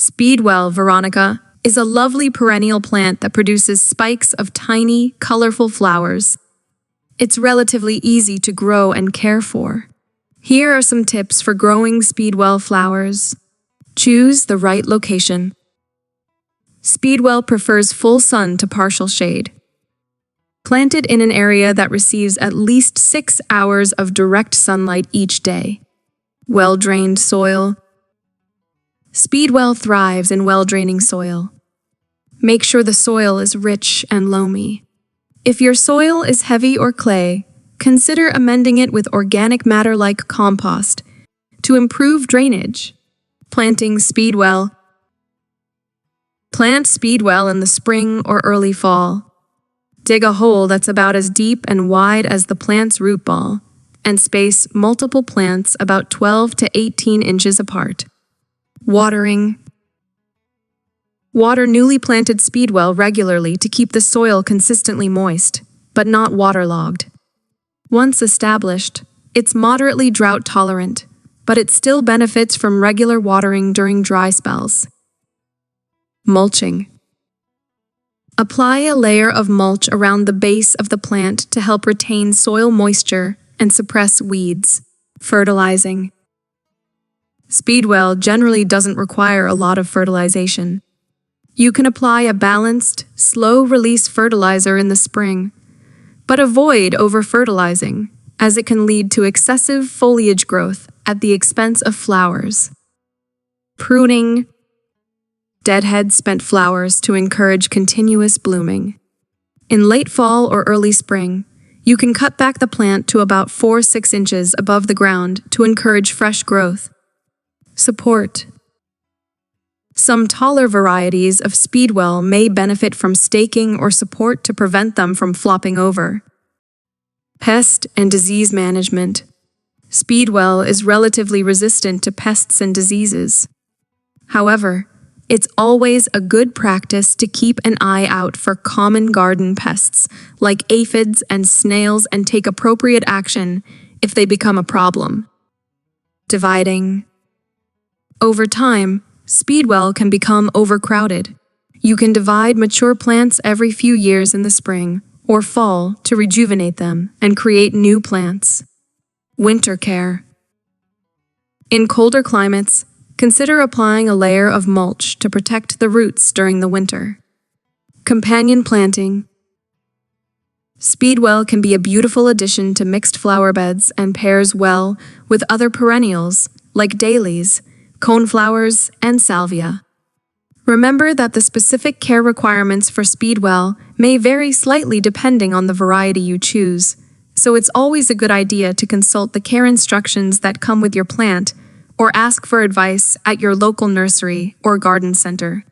Speedwell Veronica is a lovely perennial plant that produces spikes of tiny, colorful flowers. It's relatively easy to grow and care for. Here are some tips for growing Speedwell flowers. Choose the right location. Speedwell prefers full sun to partial shade. Plant it in an area that receives at least 6 hours of direct sunlight each day. Well-drained soil. Speedwell thrives in well-draining soil. Make sure the soil is rich and loamy. If your soil is heavy or clay, consider amending it with organic matter like compost to improve drainage. Planting Speedwell. Plant Speedwell in the spring or early fall. Dig a hole that's about as deep and wide as the plant's root ball, and space multiple plants about 12 to 18 inches apart. Watering. Water newly planted Speedwell regularly to keep the soil consistently moist, but not waterlogged. Once established, it's moderately drought tolerant, but it still benefits from regular watering during dry spells. Mulching. Apply a layer of mulch around the base of the plant to help retain soil moisture and suppress weeds. Fertilizing. Speedwell generally doesn't require a lot of fertilization. You can apply a balanced, slow-release fertilizer in the spring, but avoid over-fertilizing, as it can lead to excessive foliage growth at the expense of flowers. Pruning. Deadhead spent flowers to encourage continuous blooming. In late fall or early spring, you can cut back the plant to about 4–6 inches above the ground to encourage fresh growth. Support. Some taller varieties of Speedwell may benefit from staking or support to prevent them from flopping over. Pest and disease management. Speedwell is relatively resistant to pests and diseases. However, it's always a good practice to keep an eye out for common garden pests like aphids and snails and take appropriate action if they become a problem. Dividing. Over time, Speedwell can become overcrowded. You can divide mature plants every few years in the spring or fall to rejuvenate them and create new plants. Winter care. In colder climates, consider applying a layer of mulch to protect the roots during the winter. Companion planting. Speedwell can be a beautiful addition to mixed flower beds and pairs well with other perennials like dahlias, coneflowers, and salvia. Remember that the specific care requirements for Speedwell may vary slightly depending on the variety you choose, so it's always a good idea to consult the care instructions that come with your plant or ask for advice at your local nursery or garden center.